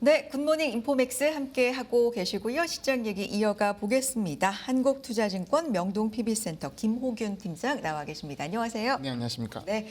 네, 굿모닝 인포맥스 함께 하고 계시고요. 시장 얘기 이어가 보겠습니다. 한국투자증권 명동 PB센터 김호균 팀장 나와 계십니다. 안녕하세요. 네, 안녕하십니까. 네.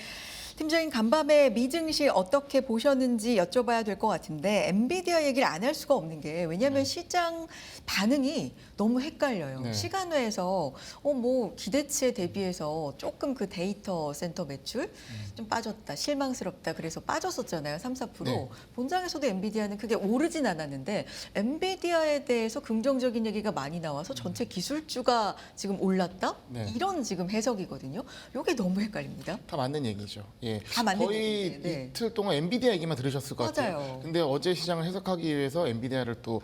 팀장님, 간밤에 미증시 어떻게 보셨는지 여쭤봐야 될 것 같은데 엔비디아 얘기를 안 할 수가 없는 게 왜냐하면 시장 반응이 너무 헷갈려요. 네. 시간외에서 뭐 기대치에 대비해서 조금 그 데이터 센터 매출 좀 빠졌다, 실망스럽다 그래서 빠졌었잖아요. 3, 4%. 네. 본장에서도 엔비디아는 크게 오르진 않았는데 엔비디아에 대해서 긍정적인 얘기가 많이 나와서 전체 기술주가 지금 올랐다? 네. 이런 지금 해석이거든요. 이게 너무 헷갈립니다. 다 맞는 얘기죠. 예. 다 맞는 거의 얘기인데, 네. 이틀 동안 엔비디아 얘기만 들으셨을 것 같아요. 맞아요. 근데 어제 시장을 해석하기 위해서 엔비디아를 또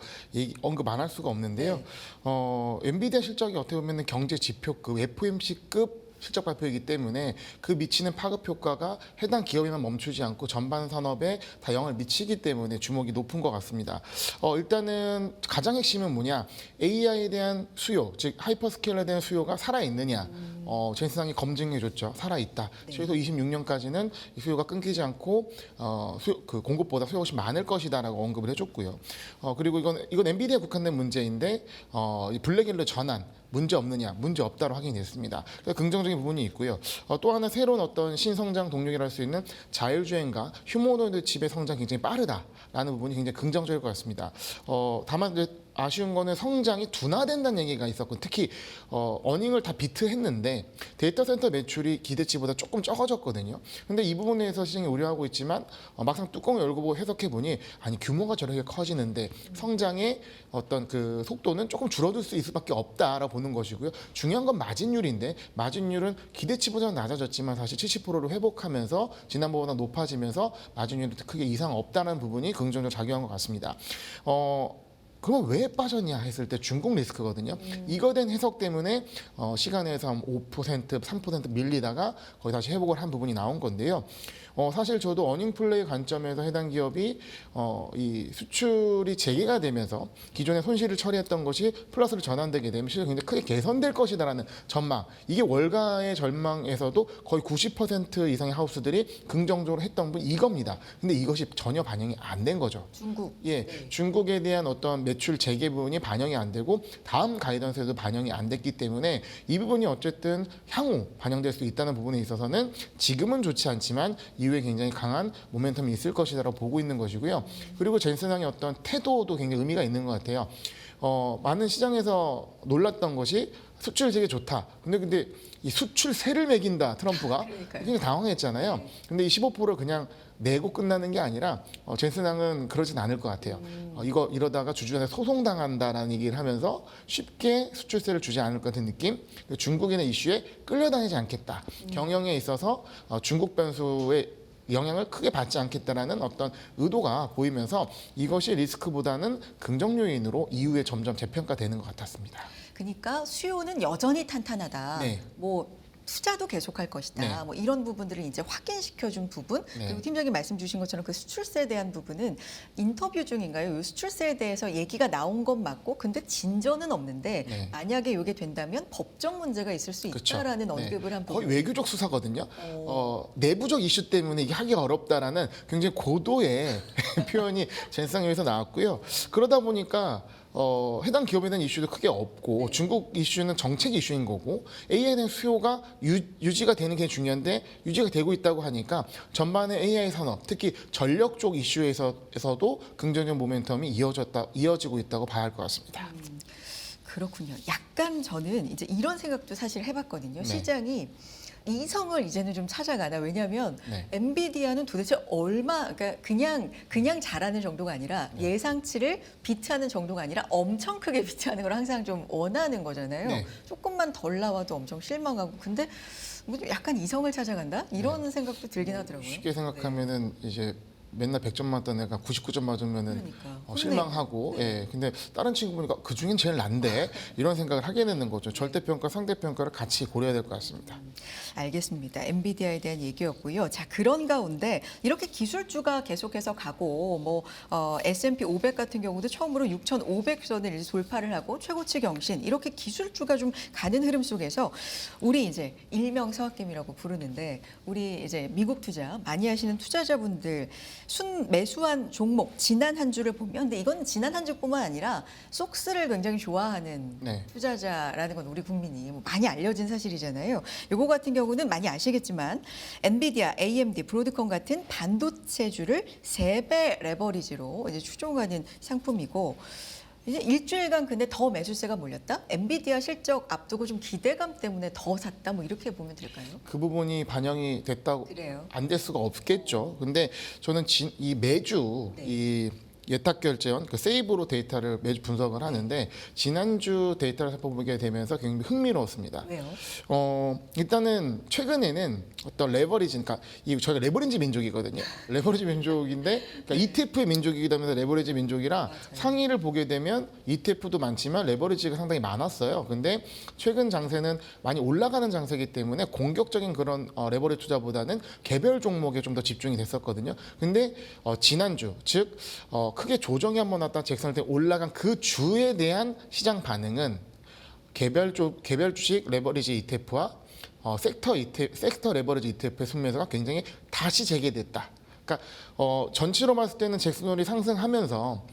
언급 안 할 수가 없는데요. 네. 엔비디아 실적이 어떻게 보면 경제 지표급, FOMC급 실적 발표이기 때문에 그 미치는 파급 효과가 해당 기업에만 멈추지 않고 전반 산업에 다 영향을 미치기 때문에 주목이 높은 것 같습니다. 일단은 가장 핵심은 뭐냐? AI에 대한 수요, 즉 하이퍼스케일러에 대한 수요가 살아있느냐? 젠슨상이 검증해줬죠. 살아있다. 네. 최소 26년까지는 이 수요가 끊기지 않고 그 공급보다 수요가 훨씬 많을 것이다라고 언급을 해줬고요. 그리고 이건 엔비디아에 국한된 문제인데 이 블랙일러 전환 문제 없느냐, 문제 없다로 확인됐습니다. 그래서 긍정적인 부분이 있고요. 또 하나 새로운 어떤 신성장 동력이라 할 수 있는 자율주행과 휴머노이드 칩의 성장 굉장히 빠르다라는 부분이 굉장히 긍정적일 것 같습니다. 다만 이제 아쉬운 거는 성장이 둔화된다는 얘기가 있었고 특히 어닝을 다 비트했는데 데이터 센터 매출이 기대치보다 조금 적어졌거든요. 근데 이 부분에 대해서 시장이 우려하고 있지만 막상 뚜껑을 열고 보고 해석해 보니 아니 규모가 저렇게 커지는데 성장의 어떤 그 속도는 조금 줄어들 수 있을 수밖에 없다라고 보는 것이고요. 중요한 건 마진율인데 마진율은 기대치보다 낮아졌지만 사실 70%를 회복하면서 지난번보다 높아지면서 마진율이 크게 이상 없다는 부분이 긍정적으로 작용한 것 같습니다. 그러면 왜 빠졌냐 했을 때 중국 리스크거든요. 이거 된 해석 때문에 시간에서 한 5%, 3% 밀리다가 거의 다시 회복을 한 부분이 나온 건데요. 사실 저도 어닝 플레이 관점에서 해당 기업이 이 수출이 재개가 되면서 기존의 손실을 처리했던 것이 플러스로 전환되게 되면 실적이 굉장히 크게 개선될 것이다라는 전망. 이게 월가의 전망에서도 거의 90% 이상의 하우스들이 긍정적으로 했던 분 이겁니다. 근데 이것이 전혀 반영이 안 된 거죠. 중국. 예, 네. 중국에 대한 어떤 매출 재개 부분이 반영이 안 되고 다음 가이던스에도 반영이 안 됐기 때문에 이 부분이 어쨌든 향후 반영될 수 있다는 부분에 있어서는 지금은 좋지 않지만 이후에 굉장히 강한 모멘텀이 있을 것이라고 보고 있는 것이고요. 그리고 젠슨항의 어떤 태도도 굉장히 의미가 있는 것 같아요. 많은 시장에서 놀랐던 것이 수출 되게 좋다. 근데 이 수출세를 매긴다 트럼프가 굉장히 당황했잖아요. 근데 이 15%를 그냥 내고 끝나는 게 아니라 젠슨항은 그러진 않을 것 같아요. 이러다가 주주한테 소송당한다라는 얘기를 하면서 쉽게 수출세를 주지 않을 것 같은 느낌. 중국인의 이슈에 끌려다니지 않겠다. 경영에 있어서 중국 변수의 영향을 크게 받지 않겠다라는 어떤 의도가 보이면서 이것이 리스크보다는 긍정 요인으로 이후에 점점 재평가되는 것 같았습니다. 그러니까 수요는 여전히 탄탄하다. 네. 뭐 투자도 계속할 것이다. 네. 뭐 이런 부분들을 이제 확인시켜준 부분. 네. 그리고 팀장님 말씀 주신 것처럼 그 수출세에 대한 부분은 인터뷰 중인가요? 이 수출세에 대해서 얘기가 나온 건 맞고, 근데 진전은 없는데 네. 만약에 이게 된다면 법적 문제가 있을 수 그쵸. 있다라는 네. 언급을 한 거의 부분. 외교적 수사거든요. 내부적 이슈 때문에 이게 하기가 어렵다라는 굉장히 고도의 표현이 젠상에서 나왔고요. 그러다 보니까 해당 기업에 대한 이슈도 크게 없고 중국 이슈는 정책 이슈인 거고 AI에 대한 수요가 유지가 되는 게 중요한데 유지가 되고 있다고 하니까 전반의 AI 산업 특히 전력 쪽 이슈에서도 긍정적 모멘텀이 이어지고 있다고 봐야 할 것 같습니다. 그렇군요. 약간 저는 이제 이런 생각도 사실 해봤거든요. 네. 시장이 이성을 이제는 좀 찾아가나. 왜냐하면 네. 엔비디아는 도대체 그러니까 그냥 잘하는 정도가 아니라 네. 예상치를 비트하는 정도가 아니라 엄청 크게 비트하는 걸 항상 좀 원하는 거잖아요. 네. 조금만 덜 나와도 엄청 실망하고. 근데 뭐 약간 이성을 찾아간다? 이런 생각도 들긴 하더라고요. 쉽게 생각하면은 이제 맨날 100점 맞던 애가 99점 맞으면은 그러니까. 실망하고 예. 근데 다른 친구 보니까 그 중엔 제일 난데 이런 생각을 하게 되는 거죠. 절대평가, 상대평가를 같이 고려해야 될 것 같습니다. 알겠습니다. 엔비디아에 대한 얘기였고요. 자, 그런 가운데 이렇게 기술주가 계속해서 가고 뭐 S&P 500 같은 경우도 처음으로 6,500선을 돌파를 하고 최고치 경신 이렇게 기술주가 좀 가는 흐름 속에서 우리 이제 일명 서학김이라고 부르는데 우리 이제 미국 투자 많이 하시는 투자자분들 순 매수한 종목 지난 한 주를 보면 근데 이건 지난 한 주뿐만 아니라 속스를 굉장히 좋아하는 네. 투자자라는 건 우리 국민이 뭐 많이 알려진 사실이잖아요. 요거 같은 경우는 많이 아시겠지만 엔비디아, AMD, 브로드컴 같은 반도체주를 3배 레버리지로 이제 추종하는 상품이고 이제 일주일간 근데 더 매수세가 몰렸다. 엔비디아 실적 앞두고 좀 기대감 때문에 더 샀다. 뭐 이렇게 보면 될까요? 그 부분이 반영이 됐다고 그래요. 안 될 수가 없겠죠. 근데 저는 이 매주 네. 이 예탁 결제원 그 세이브로 데이터를 매주 분석을 하는데 지난주 데이터를 살펴보게 되면서 굉장히 흥미로웠습니다. 왜요? 일단은 최근에는 어떤 레버리지, 그러니까 저희가 레버리지 민족이거든요. 레버리지 민족인데 그러니까 ETF의 민족이기도 하면서 레버리지 민족이라 맞아요. 상위를 보게 되면 ETF도 많지만 레버리지가 상당히 많았어요. 근데 최근 장세는 많이 올라가는 장세이기 때문에 공격적인 그런 레버리지 투자보다는 개별 종목에 좀 더 집중이 됐었거든요. 근데 지난주 즉 크게 조정이 한번 왔다 잭슨할 때 올라간 그 주에 대한 시장 반응은 개별 주식 레버리지 ETF와 섹터 레버리지 ETF의 순매수가 굉장히 다시 재개됐다. 그러니까 전체로 봤을 때는 잭슨홀이 상승하면서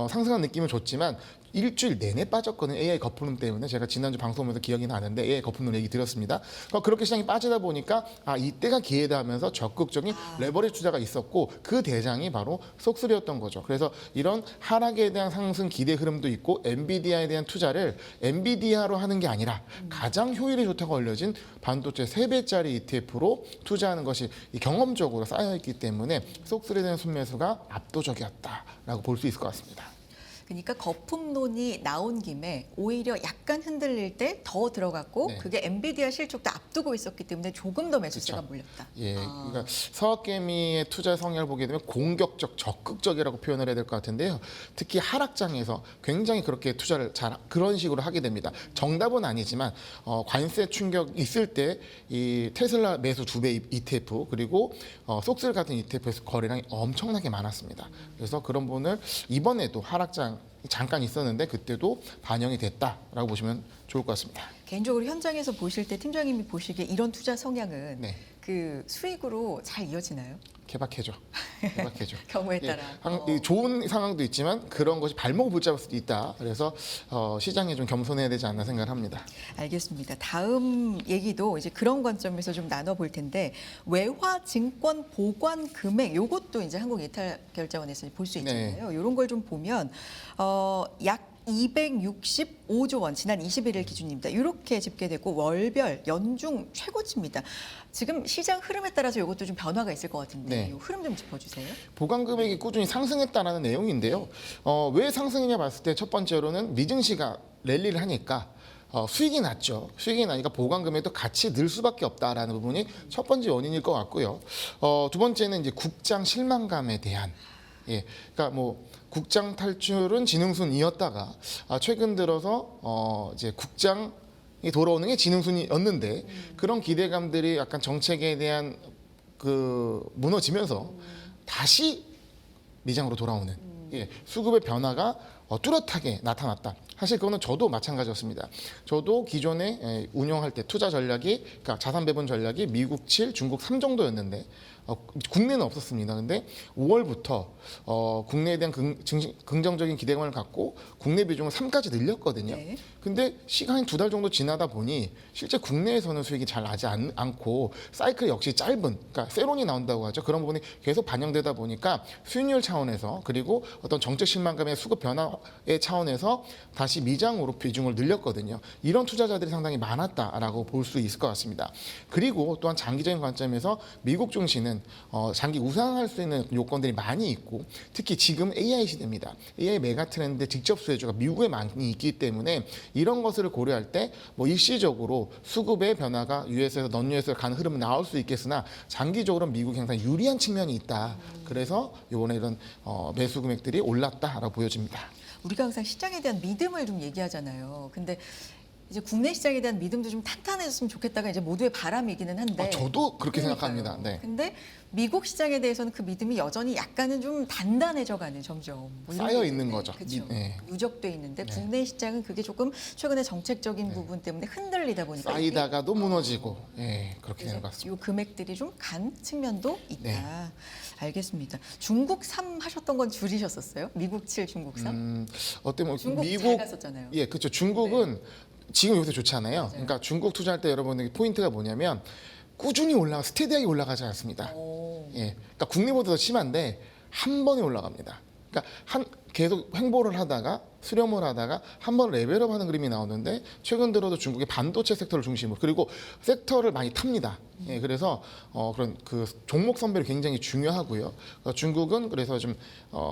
상승한 느낌은 좋지만 일주일 내내 빠졌거든요. AI 거품 때문에 제가 지난주 방송에서 기억이 나는데 AI 거품 얘기 드렸습니다. 그렇게 시장이 빠지다 보니까 이때가 기회다 하면서 적극적인 레버리지 투자가 있었고 그 대장이 바로 속쓰리였던 거죠. 그래서 이런 하락에 대한 상승 기대 흐름도 있고 엔비디아에 대한 투자를 엔비디아로 하는 게 아니라 가장 효율이 좋다고 알려진 반도체 3배짜리 ETF로 투자하는 것이 경험적으로 쌓여있기 때문에 속쓰리에 대한 순매수가 압도적이었다라고 볼 수 있을 것 같습니다. 그러니까 거품론이 나온 김에 오히려 약간 흔들릴 때 더 들어갔고 네. 그게 엔비디아 실적도 앞두고 있었기 때문에 조금 더 매수세가 그렇죠. 몰렸다. 예, 그러니까 서학개미의 투자 성향을 보게 되면 공격적, 적극적이라고 표현을 해야 될 것 같은데요. 특히 하락장에서 굉장히 그렇게 투자를 그런 식으로 하게 됩니다. 정답은 아니지만 관세 충격 있을 때 이 테슬라 매수 2배 ETF 그리고 속슬 같은 ETF에서 거래량이 엄청나게 많았습니다. 그래서 그런 분을 이번에도 하락장 잠깐 있었는데 그때도 반영이 됐다라고 보시면 좋을 것 같습니다. 개인적으로 현장에서 보실 때 팀장님이 보시기에 이런 투자 성향은 네. 그 수익으로 잘 이어지나요? 개박해져. 경우에 따라. 좋은 상황도 있지만 그런 것이 발목을 붙잡을 수도 있다. 그래서 시장에 좀 겸손해야 되지 않나 생각을 합니다. 알겠습니다. 다음 얘기도 이제 그런 관점에서 좀 나눠볼 텐데 외화 증권 보관 금액 요것도 이제 한국예탁결제원에서 볼 수 있잖아요. 이런 걸 좀 보면 약 265조 원 지난 21일 기준입니다. 이렇게 집계되고 월별 연중 최고치입니다. 지금 시장 흐름에 따라서 이것도 좀 변화가 있을 것 같은데 네. 이 흐름 좀 짚어주세요. 보관 금액이 꾸준히 상승했다라는 내용인데요. 왜 상승이냐 봤을 때 첫 번째로는 미증시가 랠리를 하니까 수익이 났죠. 수익이 나니까 보관 금액도 같이 늘 수밖에 없다라는 부분이 첫 번째 원인일 것 같고요. 두 번째는 이제 국장 실망감에 대한 그러니까 뭐 국장 탈출은 지능순이었다가 최근 들어서 이제 국장이 돌아오는 게 지능순이었는데 그런 기대감들이 약간 정책에 대한 무너지면서 다시 미장으로 돌아오는 수급의 변화가 뚜렷하게 나타났다. 사실 그거는 저도 마찬가지였습니다. 저도 기존에 운영할 때 투자 전략이 그러니까 자산 배분 전략이 미국 7, 중국 3 정도였는데 국내는 없었습니다. 근데 5월부터 국내에 대한 긍정적인 기대감을 갖고 국내 비중을 3까지 늘렸거든요. 네. 근데 시간이 2달 정도 지나다 보니 실제 국내에서는 수익이 잘 나지 않고 사이클 역시 짧은 그러니까 세론이 나온다고 하죠. 그런 부분이 계속 반영되다 보니까 수익률 차원에서 그리고 어떤 정책 실망감의 수급 변화의 차원에서 다시 미장으로 비중을 늘렸거든요. 이런 투자자들이 상당히 많았다라고 볼 수 있을 것 같습니다. 그리고 또한 장기적인 관점에서 미국 증시는 장기 우상할 수 있는 요건들이 많이 있고 특히 지금 AI 시대입니다. AI 메가 트렌드 직접 수혜주가 미국에 많이 있기 때문에 이런 것을 고려할 때 뭐 일시적으로 수급의 변화가 US에서 넌 US로 가는 흐름은 나올 수 있겠으나 장기적으로 미국이 항상 유리한 측면이 있다. 그래서 이번에 이런 매수 금액들이 올랐다라고 보여집니다. 우리가 항상 시장에 대한 믿음을 좀 얘기하잖아요. 근데 이제 국내 시장에 대한 믿음도 좀 탄탄해졌으면 좋겠다가 이제 모두의 바람이기는 한데. 저도 그렇게 그러니까요. 생각합니다. 네. 근데 미국 시장에 대해서는 그 믿음이 여전히 약간은 좀 단단해져가는 점점 뭐 이런 쌓여 게 있는 있는데, 거죠. 그렇죠. 네. 누적돼 있는데 네. 국내 시장은 그게 조금 최근에 정책적인 부분 때문에 흔들리다 보니까 쌓이다가도 무너지고 그렇게 되는 것 같습니다. 이 금액들이 좀 간 측면도 있다. 네. 알겠습니다. 중국 3 하셨던 건 줄이셨었어요? 미국 7, 중국 3? 어때 뭐 중국 잘 미국 갔었잖아요. 예, 그렇죠. 중국은 지금 요새 좋잖아요. 그러니까 중국 투자할 때 여러분들 포인트가 뭐냐면 꾸준히 스테디하게 올라가지 않습니다. 오. 예, 그러니까 국내보다 더 심한데 한 번에 올라갑니다. 그러니까 계속 횡보를 하다가 수렴을 하다가 한 번 레벨업하는 그림이 나오는데 최근 들어도 중국의 반도체 섹터를 중심으로 그리고 섹터를 많이 탑니다. 예, 그래서 그런 그 종목 선별이 굉장히 중요하고요. 중국은 그래서 좀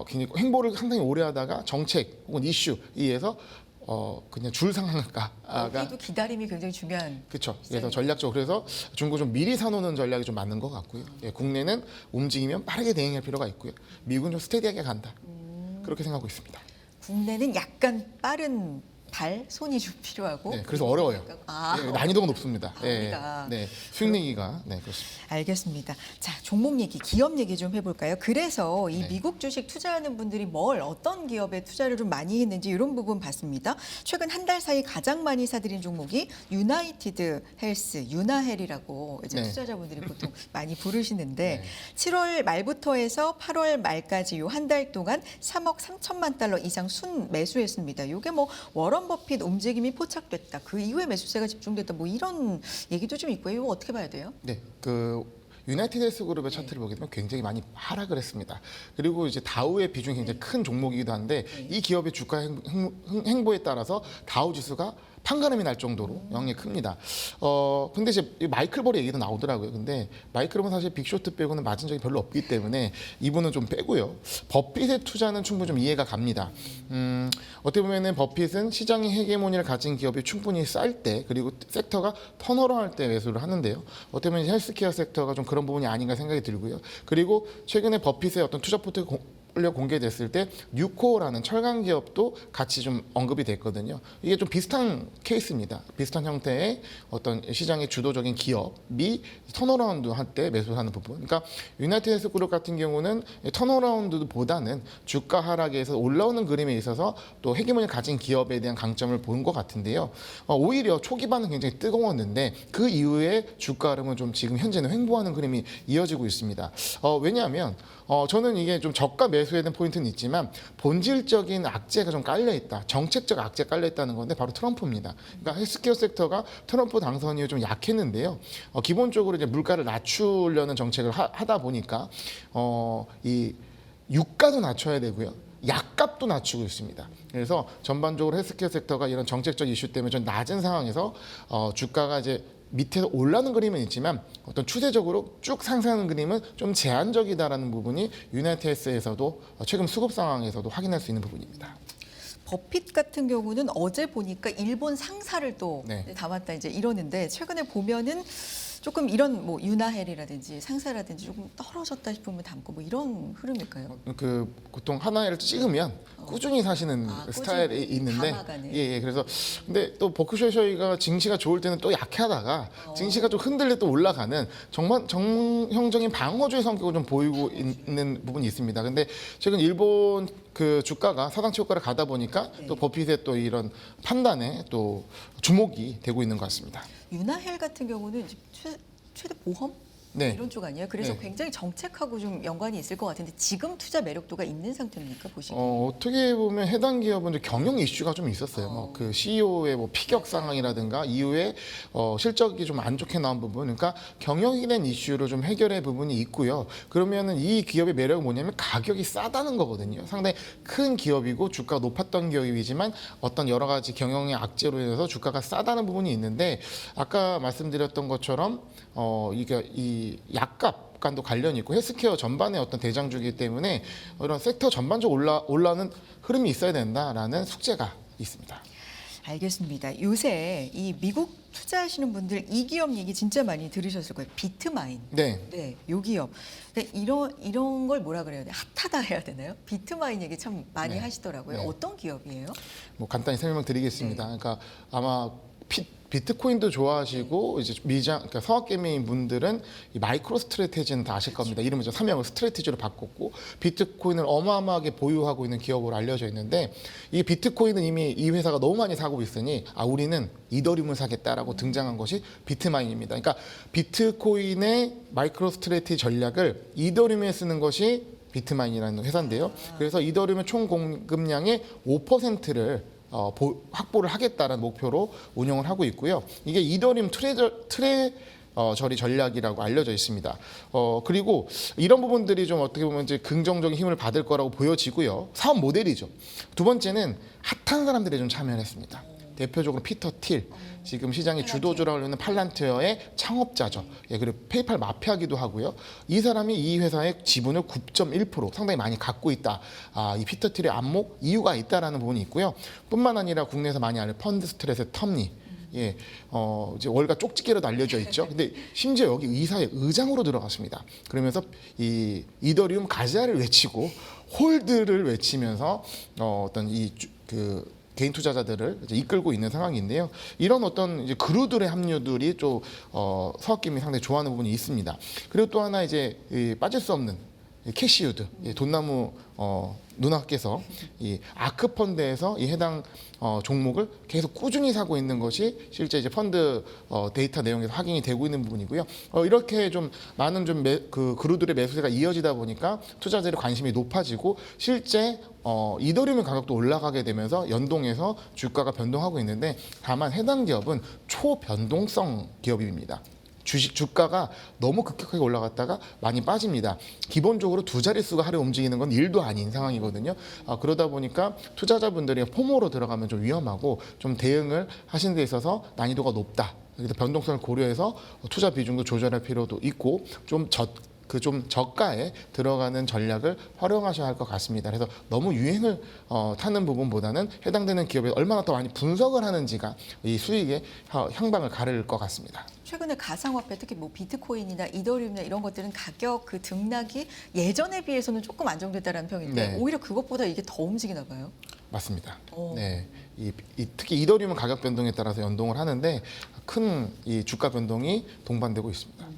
굉장히 횡보를 상당히 오래 하다가 정책 혹은 이슈에 의해서 그냥 줄 상한가가 여기도 기다림이 굉장히 중요한. 그렇죠. 그래서 전략적으로 그래서 중국 좀 미리 사놓는 전략이 좀 맞는 것 같고요. 예, 국내는 움직이면 빠르게 대응할 필요가 있고요. 미국은 좀 스테디하게 간다. 그렇게 생각하고 있습니다. 국내는 약간 빠른 손이 좀 필요하고. 네, 그래서 어려워요. 아, 예, 난이도가 높습니다. 우리가. 네, 수익 내기가 그렇습니다. 알겠습니다. 자, 종목 얘기, 기업 얘기 좀 해볼까요? 그래서 이 네. 미국 주식 투자하는 분들이 어떤 기업에 투자를 좀 많이 했는지 이런 부분 봤습니다. 최근 한 달 사이 가장 많이 사들인 종목이 유나이티드 헬스, 유나헬이라고 이제 네. 투자자분들이 보통 많이 부르시는데 네. 7월 말부터 해서 8월 말까지 요 한 달 동안 3억 3천만 달러 이상 순 매수했습니다. 이게 워런 버핏 움직임이 포착됐다. 그 이후에 매수세가 집중됐다. 이런 얘기도 좀 있고요. 이거 어떻게 봐야 돼요? 네, 유나이티드 헬스 그룹의 차트를 보게 되면 굉장히 많이 하락을 했습니다. 그리고 이제 다우의 비중이 굉장히 큰 종목이기도 한데 이 기업의 주가 행보에 따라서 다우 지수가 판가름이 날 정도로 영향이 큽니다. 근데 이제 마이클 버리 얘기도 나오더라고요. 근데 마이클은 사실 빅쇼트 빼고는 맞은 적이 별로 없기 때문에 이분은 좀 빼고요. 버핏의 투자는 충분히 좀 이해가 갑니다. 어떻게 보면은 버핏은 시장의 헤게모니를 가진 기업이 충분히 쌀 때 그리고 섹터가 턴어라운드 할 때 매수를 하는데요. 어떻게 보면 헬스케어 섹터가 좀 그런 부분이 아닌가 생각이 들고요. 그리고 최근에 버핏의 어떤 투자 포트폴리오 공개됐을 때 뉴코어라는 철강 기업도 같이 좀 언급이 됐거든요. 이게 좀 비슷한 케이스입니다. 비슷한 형태의 어떤 시장의 주도적인 기업이 턴어라운드 할 때 매수하는 부분. 그러니까 유나이티드 헬스그룹 같은 경우는 턴어라운드보다는 주가 하락에서 올라오는 그림에 있어서 또 헤게모니를 가진 기업에 대한 강점을 본 것 같은데요. 오히려 초기반은 굉장히 뜨거웠는데 그 이후에 주가 흐름은 좀 지금 현재는 횡보하는 그림이 이어지고 있습니다. 왜냐하면 저는 이게 좀 저가 매수에 대한 포인트는 있지만 본질적인 악재가 좀 깔려 있다. 정책적 악재가 깔려 있다는 건데 바로 트럼프입니다. 그러니까 헬스케어 섹터가 트럼프 당선 이후 좀 약했는데요. 기본적으로 이제 물가를 낮추려는 정책을 하다 보니까 이 유가도 낮춰야 되고요. 약값도 낮추고 있습니다. 그래서 전반적으로 헬스케어 섹터가 이런 정책적 이슈 때문에 좀 낮은 상황에서 주가가 이제 밑에서 올라오는 그림은 있지만 어떤 추세적으로 쭉 상승하는 그림은 좀 제한적이다라는 부분이 유나이티드 헬스에서도 최근 수급 상황에서도 확인할 수 있는 부분입니다. 버핏 같은 경우는 어제 보니까 일본 상사를 또 네. 담았다 이제 이러는데 최근에 보면은 조금 이런 유나헬이라든지 상사라든지 조금 떨어졌다 싶으면 담고 이런 흐름일까요? 보통 하나를 찍으면 꾸준히 사시는 스타일이 꾸준히 있는데 담아가는. 예, 그래서 근데 또 버크셔셔이가 증시가 좋을 때는 또 약하다가 증시가 좀 흔들릴 때 올라가는 정말 정형적인 방어주의 성격을 좀 보이고 있는 부분이 있습니다. 근데 최근 일본 주가가 사상치 효과를 가다 보니까 또 버핏의 또 이런 판단에 또 주목이 되고 있는 것 같습니다. 유나헬 같은 경우는 이제 최대 보험 네. 이런 쪽 아니에요? 그래서 네. 굉장히 정책하고 좀 연관이 있을 것 같은데 지금 투자 매력도가 있는 상태입니까 보시기에? 어떻게 보면 해당 기업은 경영 이슈가 좀 있었어요. 그 CEO의 피격 상황이라든가 이후에 실적이 좀 안 좋게 나온 부분, 그러니까 경영에 대한 이슈로 좀 해결의 부분이 있고요. 그러면은 이 기업의 매력은 뭐냐면 가격이 싸다는 거거든요. 상당히 큰 기업이고 주가가 높았던 기업이지만 어떤 여러 가지 경영의 악재로 인해서 주가가 싸다는 부분이 있는데 아까 말씀드렸던 것처럼 이게 이 약값 간도 관련이 있고 헬스케어 전반의 어떤 대장주이기 때문에 이런 섹터 전반적으로 올라오는 흐름이 있어야 된다라는 숙제가 있습니다. 알겠습니다. 요새 이 미국 투자하시는 분들 이 기업 얘기 진짜 많이 들으셨을 거예요. 비트마인. 네. 네, 요 기업. 근데 이런 걸 뭐라 그래야 돼? 핫하다 해야 되나요? 비트마인 얘기 참 많이 네. 하시더라고요. 네. 어떤 기업이에요? 간단히 설명드리겠습니다. 그러니까 아마 비트코인도 좋아하시고 이제 그러니까 서학개미인 분들은 이 마이크로 스트래테지는 다 아실 겁니다. 이름을 좀 사명을 스트래테지로 바꿨고 비트코인을 어마어마하게 보유하고 있는 기업으로 알려져 있는데 이 비트코인은 이미 이 회사가 너무 많이 사고 있으니 우리는 이더리움을 사겠다라고 등장한 것이 비트마인입니다. 그러니까 비트코인의 마이크로 스트래테지 전략을 이더리움에 쓰는 것이 비트마인이라는 회사인데요. 그래서 이더리움의 총 공급량의 5%를 확보를 하겠다는 목표로 운영을 하고 있고요. 이게 이더리움 트레저리 전략이라고 알려져 있습니다. 그리고 이런 부분들이 좀 어떻게 보면 이제 긍정적인 힘을 받을 거라고 보여지고요. 사업 모델이죠. 두 번째는 핫한 사람들이 좀 참여를 했습니다. 대표적으로 피터 틸, 지금 시장의 주도주라고 하는 팔란티어의 창업자죠. 예, 그리고 페이팔 마피아기도 하고요. 이 사람이 이 회사의 지분을 9.1% 상당히 많이 갖고 있다. 이 피터 틸의 안목 이유가 있다라는 부분이 있고요. 뿐만 아니라 국내에서 많이 아는 펀드 스트레스의 텀니. 예, 이제 월가 쪽집게로도 알려져 있죠. 근데 심지어 여기 이사의 의장으로 들어갔습니다. 그러면서 이 이더리움 가자를 외치고 홀드를 외치면서 어떤 개인 투자자들을 이제 이끌고 있는 상황인데요. 이런 어떤 이제 그루들의 합류들이 좀 서학김이 상당히 좋아하는 부분이 있습니다. 그리고 또 하나 이제 빠질 수 없는 캐시우드, 돈나무 누나께서 이 아크펀드에서 이 해당 종목을 계속 꾸준히 사고 있는 것이 실제 이제 펀드 데이터 내용에서 확인이 되고 있는 부분이고요. 이렇게 좀 많은 좀 그루들의 매수세가 이어지다 보니까 투자자들의 관심이 높아지고 실제 이더리움 가격도 올라가게 되면서 연동해서 주가가 변동하고 있는데 다만 해당 기업은 초변동성 기업입니다. 주가가 너무 급격하게 올라갔다가 많이 빠집니다. 기본적으로 두 자릿수가 하루에 움직이는 건 일도 아닌 상황이거든요. 그러다 보니까 투자자분들이 포모로 들어가면 좀 위험하고 좀 대응을 하시는 데 있어서 난이도가 높다. 그래서 변동성을 고려해서 투자 비중도 조절할 필요도 있고 좀 저가에 들어가는 전략을 활용하셔야 할 것 같습니다. 그래서 너무 유행을 타는 부분보다는 해당되는 기업에 얼마나 더 많이 분석을 하는지가 이 수익의 향방을 가를 것 같습니다. 최근에 가상화폐 특히 뭐 비트코인이나 이더리움이나 이런 것들은 가격 그 등락이 예전에 비해서는 조금 안정됐다라는 평인데 네. 오히려 그것보다 이게 더 움직이나 봐요. 맞습니다. 네, 특히 이더리움은 가격 변동에 따라서 연동을 하는데 큰 이 주가 변동이 동반되고 있습니다.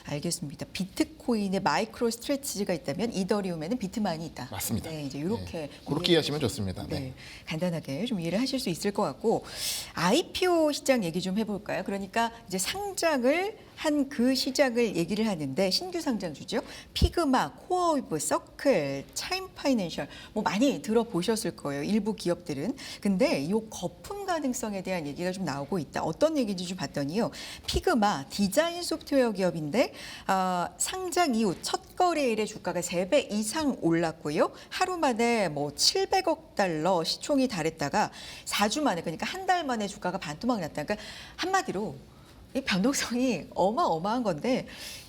알겠습니다. 비트코인에 마이크로 스트레치가 있다면 이더리움에는 비트마인이 있다. 맞습니다. 네, 이제 이렇게 그렇게 이해하시면 좋습니다. 네, 네. 간단하게 좀 이해를 하실 수 있을 것 같고 IPO 시장 얘기 좀 해볼까요? 그러니까 이제 상장을 한 그 시장을 얘기를 하는데 신규 상장주죠. 피그마, 코어웨브, 서클, 차임 파이낸셜 뭐 많이 들어보셨을 거예요. 일부 기업들은. 근데 이 거품 가능성에 대한 얘기가 좀 나오고 있다. 어떤 얘기인지 좀 봤더니요. 피그마 디자인 소프트웨어 기업인데 상장 이후 첫 거래일에 주가가 3배 이상 올랐고요. 하루 만에 뭐 700억 달러 시총이 달했다가 4주 만에 그러니까 한 달 만에 주가가 반토막 났다. 그러니까 한마디로 이 변동성이 어마어마한 건데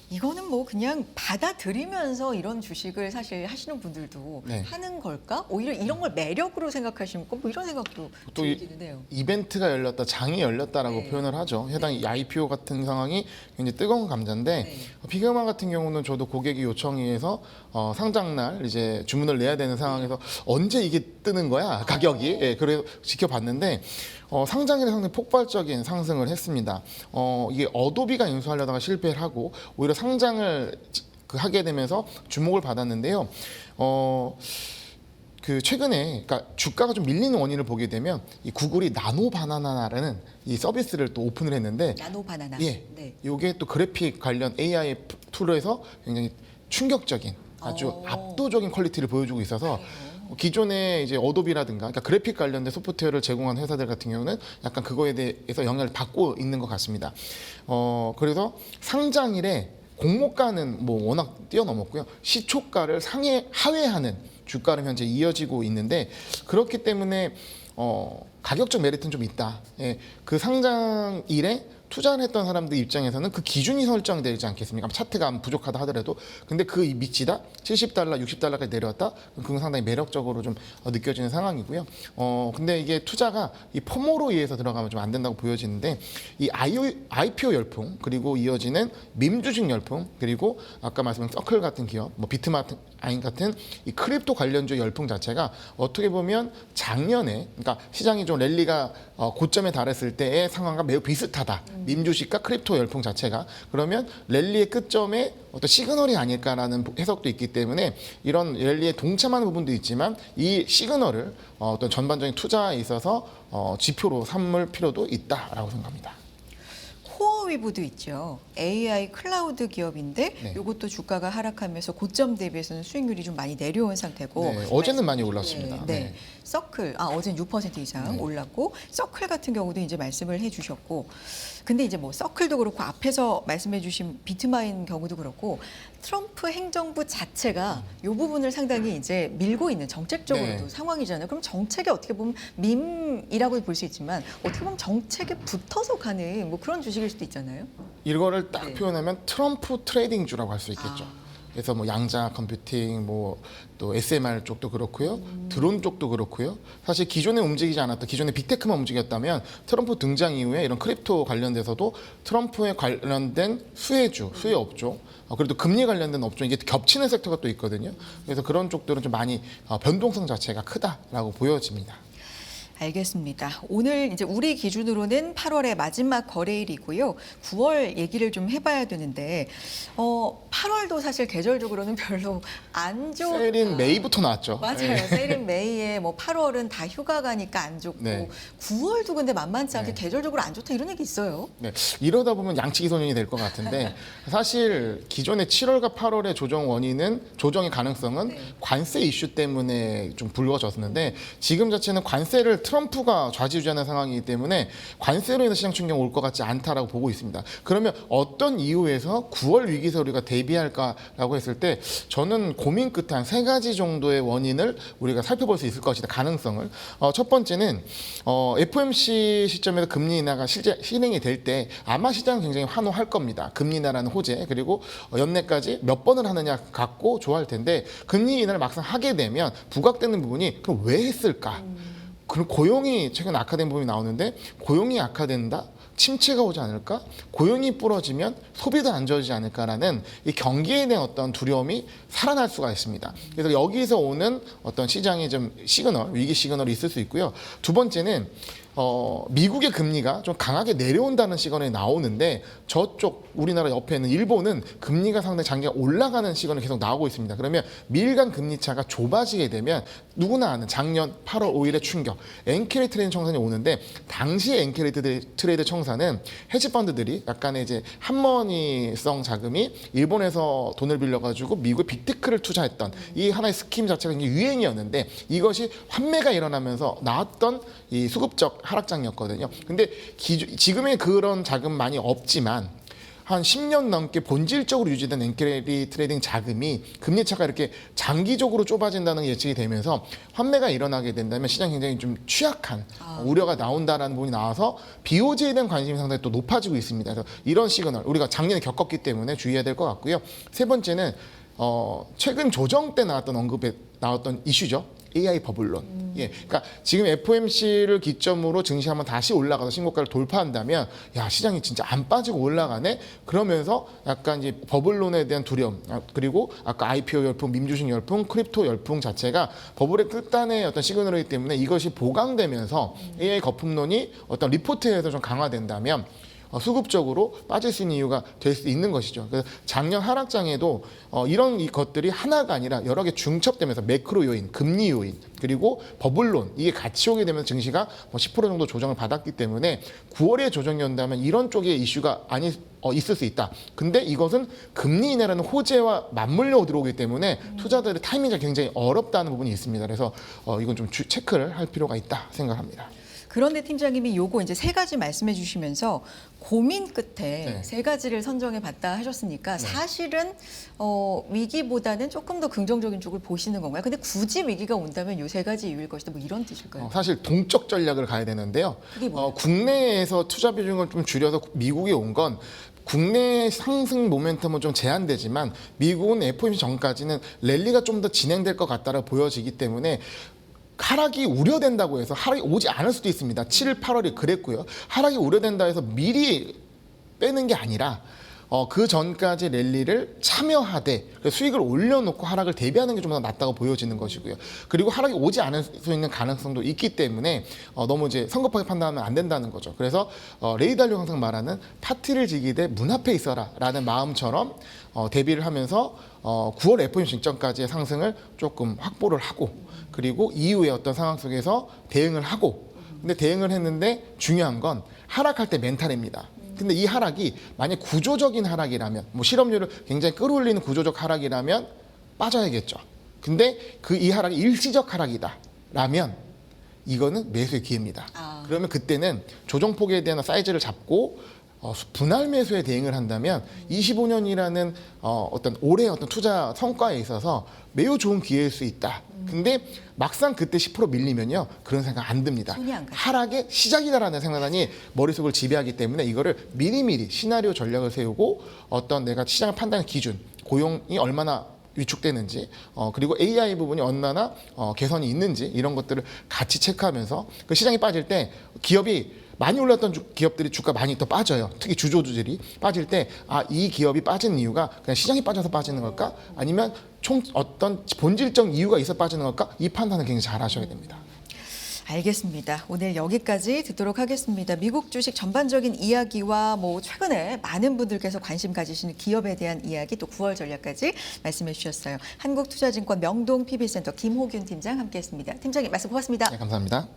이거는 뭐 그냥 받아들이면서 이런 주식을 사실 하시는 분들도 네. 하는 걸까? 오히려 이런 걸 매력으로 생각하시면 뭐 이런 생각도 또 들기는 해요. 이벤트가 열렸다, 장이 열렸다라고 네. 표현을 하죠. 해당 이 IPO 같은 상황이 굉장히 뜨거운 감자인데 네. 피그마 같은 경우는 저도 고객이 요청에 의해서 상장날 이제 주문을 내야 되는 상황에서 언제 이게 뜨는 거야 가격이 그래서 지켜봤는데 상장일에 상당히 폭발적인 상승을 했습니다. 이게 어도비가 인수하려다가 실패를 하고 오히려 상장을 하게 되면서 주목을 받았는데요. 최근에 그러니까 주가가 좀 밀리는 원인을 보게 되면 이 구글이 나노 바나나라는 이 서비스를 또 오픈을 했는데 나노 바나나. 예, 네. 이게 또 그래픽 관련 AI 툴에서 굉장히 충격적인 아주 압도적인 퀄리티를 보여주고 있어서 기존의 이제 어도비라든가 그러니까 그래픽 관련된 소프트웨어를 제공하는 회사들 같은 경우는 약간 그거에 대해서 영향을 받고 있는 것 같습니다. 그래서 상장일에 공모가는 뭐 워낙 뛰어넘었고요. 시초가를 하회하는 주가는 현재 이어지고 있는데 그렇기 때문에 가격적 메리트는 좀 있다. 그 상장일에 투자를 했던 사람들 입장에서는 그 기준이 설정되지 않겠습니까? 차트가 부족하다 하더라도 근데 그 밑이다 70달러, 60달러까지 내려왔다. 그건 상당히 매력적으로 좀 느껴지는 상황이고요. 근데 이게 투자가 이 포모로 의해서 들어가면 좀 안 된다고 보여지는데 이 IPO 열풍 그리고 이어지는 밈 주식 열풍 그리고 아까 말씀한 서클 같은 기업, 뭐 비트마인 같은 이 크립토 관련주 열풍 자체가 어떻게 보면 작년에 그러니까 시장이 좀 랠리가 고점에 달했을 때의 상황과 매우 비슷하다. 밈 주식과 크립토 열풍 자체가 그러면 랠리의 끝점에 어떤 시그널이 아닐까라는 해석도 있기 때문에 이런 랠리에 동참하는 부분도 있지만 이 시그널을 어떤 전반적인 투자에 있어서 지표로 삼을 필요도 있다라고 생각합니다. 코어위브도 있죠. AI 클라우드 기업인데 네. 이것도 주가가 하락하면서 고점 대비해서는 수익률이 좀 많이 내려온 상태고 네, 어제는 많이 올랐습니다. 네. 네. 서클, 어제는 6% 이상 네. 올랐고 서클 같은 경우도 이제 말씀을 해주셨고 근데 이제 뭐 서클도 그렇고 앞에서 말씀해주신 비트마인 경우도 그렇고 트럼프 행정부 자체가 이 부분을 상당히 이제 밀고 있는 정책적으로도 네. 상황이잖아요. 그럼 정책에 어떻게 보면 밈이라고 볼 수 있지만 어떻게 보면 정책에 붙어서 가는 뭐 그런 주식일 수도 있잖아요. 이거를 딱 네. 표현하면 트럼프 트레이딩주라고 할 수 있겠죠. 그래서 뭐 양자 컴퓨팅, 뭐 또 SMR 쪽도 그렇고요, 드론 쪽도 그렇고요. 사실 기존에 움직이지 않았던 기존에 빅테크만 움직였다면 트럼프 등장 이후에 이런 크립토 관련돼서도 트럼프에 관련된 수혜주, 수혜 업종, 그래도 금리 관련된 업종 이게 겹치는 섹터가 또 있거든요. 그래서 그런 쪽들은 좀 많이 변동성 자체가 크다라고 보여집니다. 알겠습니다. 오늘 이제 우리 기준으로는 8월의 마지막 거래일이고요. 9월 얘기를 좀 해봐야 되는데 8월도 사실 계절적으로는 별로 안 좋다. 셀인 메이부터 나왔죠. 맞아요. 네. 세일인 메이에 뭐 8월은 다 휴가 가니까 안 좋고 네. 9월도 근데 만만치 않게 네. 계절적으로 안 좋다 이런 얘기 있어요. 네, 이러다 보면 양치기 소년이 될 것 같은데 사실 기존의 7월과 8월의 조정 원인은 조정의 가능성은 네. 관세 이슈 때문에 좀 불거졌는데 지금 자체는 관세를 트럼프가 좌지우지하는 상황이기 때문에 관세로 인해서 시장 충격 올 것 같지 않다라고 보고 있습니다. 그러면 어떤 이유에서 9월 위기에서 우리가 대비할까라고 했을 때 저는 고민 끝에 한 3가지 정도의 원인을 우리가 살펴볼 수 있을 것이다. 가능성을. 첫 번째는 FOMC 시점에서 금리 인하가 실제 실행이 될 때 아마 시장은 굉장히 환호할 겁니다. 금리 인하라는 호재 그리고 연내까지 몇 번을 하느냐 갖고 좋아할 텐데 금리 인하를 막상 하게 되면 부각되는 부분이 그럼 왜 했을까? 그럼 고용이 최근 악화된 부분이 나오는데 고용이 악화된다? 침체가 오지 않을까? 고용이 부러지면 소비도 안 좋아지지 않을까라는 이 경기에 대한 어떤 두려움이 살아날 수가 있습니다. 그래서 여기서 오는 어떤 시장의 좀 시그널, 위기 시그널이 있을 수 있고요. 두 번째는 미국의 금리가 좀 강하게 내려온다는 시그널이 나오는데 저쪽 우리나라 옆에 있는 일본은 금리가 상당히 장기간 올라가는 시그널이 계속 나오고 있습니다. 그러면 미일 간 금리 차가 좁아지게 되면 누구나 아는 작년 8월 5일의 충격 엔켈리 트레이드 청산이 오는데 당시에 엔켈리 트레이드 청산은 헤지펀드들이 약간의 이제 한머니성 자금이 일본에서 돈을 빌려가지고 미국의 빅테크를 투자했던 이 하나의 스킴 자체가 굉장히 유행이었는데 이것이 환매가 일어나면서 나왔던 이 수급적 하락장이었거든요. 근데 지금의 그런 자금 많이 없지만 한 10년 넘게 본질적으로 유지된 엔켈리 트레이딩 자금이 금리 차가 이렇게 장기적으로 좁아진다는 예측이 되면서 환매가 일어나게 된다면 시장이 굉장히 좀 취약한 우려가 나온다라는 부분이 나와서 BOJ에 대한 관심이 상당히 또 높아지고 있습니다. 그래서 이런 시그널 우리가 작년에 겪었기 때문에 주의해야 될 것 같고요. 세 번째는 최근 조정 때 나왔던 이슈죠. AI 버블론. 예, 그러니까 지금 FOMC를 기점으로 증시 한번 다시 올라가서 신고가를 돌파한다면, 야 시장이 진짜 안 빠지고 올라가네. 그러면서 약간 이제 버블론에 대한 두려움, 그리고 아까 IPO 열풍, 밈주식 열풍, 크립토 열풍 자체가 버블의 끝단의 어떤 시그널이기 때문에 이것이 보강되면서 AI 거품론이 어떤 리포트에서 좀 강화된다면. 수급적으로 빠질 수 있는 이유가 될 수 있는 것이죠. 그래서 작년 하락장에도 이런 것들이 하나가 아니라 여러 개 중첩되면서 매크로 요인, 금리 요인, 그리고 버블론 이게 같이 오게 되면 증시가 10% 정도 조정을 받았기 때문에 9월에 조정이 온다면 이런 쪽의 이슈가 있을 수 있다. 근데 이것은 금리 인하라는 호재와 맞물려 들어오기 때문에 투자들의 타이밍이 굉장히 어렵다는 부분이 있습니다. 그래서 이건 좀 체크를 할 필요가 있다 생각합니다. 그런데 팀장님이 요거 이제 세 가지 말씀해 주시면서 고민 끝에 네. 세 가지를 선정해 봤다 하셨으니까 사실은 위기보다는 조금 더 긍정적인 쪽을 보시는 건가요? 근데 굳이 위기가 온다면 요 세 가지 이유일 것이다. 뭐 이런 뜻일까요? 사실 동적 전략을 가야 되는데요. 그게 뭐예요? 국내에서 투자 비중을 좀 줄여서 미국에 온 건 국내 상승 모멘텀은 좀 제한되지만 미국은 FOMC 전까지는 랠리가 좀 더 진행될 것 같다고 보여지기 때문에 하락이 우려된다고 해서 하락이 오지 않을 수도 있습니다. 7월, 8월이 그랬고요. 하락이 우려된다 해서 미리 빼는 게 아니라 그 전까지 랠리를 참여하되 수익을 올려놓고 하락을 대비하는 게 좀 더 낫다고 보여지는 것이고요. 그리고 하락이 오지 않을 수 있는 가능성도 있기 때문에 너무 이제 성급하게 판단하면 안 된다는 거죠. 그래서 레이 달리오 항상 말하는 파티를 즐기되 문 앞에 있어라라는 마음처럼 대비를 하면서 9월 FOMC 직전까지의 상승을 조금 확보를 하고 그리고 이후의 어떤 상황 속에서 대응을 하고 근데 대응을 했는데 중요한 건 하락할 때 멘탈입니다. 근데 이 하락이 만약 구조적인 하락이라면 뭐 실업률을 굉장히 끌어올리는 구조적 하락이라면 빠져야겠죠. 근데 이 하락이 일시적 하락이다라면 이거는 매수의 기회입니다. 그러면 그때는 조정폭에 대한 사이즈를 잡고 분할 매수에 대응을 한다면 25년이라는 어떤 올해 어떤 투자 성과에 있어서 매우 좋은 기회일 수 있다. 근데 막상 그때 10% 밀리면요 그런 생각 안 듭니다. 손이 안 가죠. 하락의 시작이다라는 생각이 머릿속을 지배하기 때문에 이거를 미리미리 시나리오 전략을 세우고 어떤 내가 시장을 판단하는 기준, 고용이 얼마나 위축되는지 그리고 AI 부분이 얼마나 개선이 있는지 이런 것들을 같이 체크하면서 그 시장이 빠질 때 기업이 많이 올랐던 기업들이 주가 많이 또 빠져요. 특히 주조주들이 빠질 때 이 기업이 빠진 이유가 그냥 시장이 빠져서 빠지는 걸까? 아니면 총 어떤 본질적 이유가 있어 빠지는 걸까? 이 판단을 굉장히 잘 하셔야 됩니다. 알겠습니다. 오늘 여기까지 듣도록 하겠습니다. 미국 주식 전반적인 이야기와 뭐 최근에 많은 분들께서 관심 가지시는 기업에 대한 이야기 또 9월 전략까지 말씀해 주셨어요. 한국투자증권 명동 PB센터 김호균 팀장 함께했습니다. 팀장님 말씀 고맙습니다. 네, 감사합니다.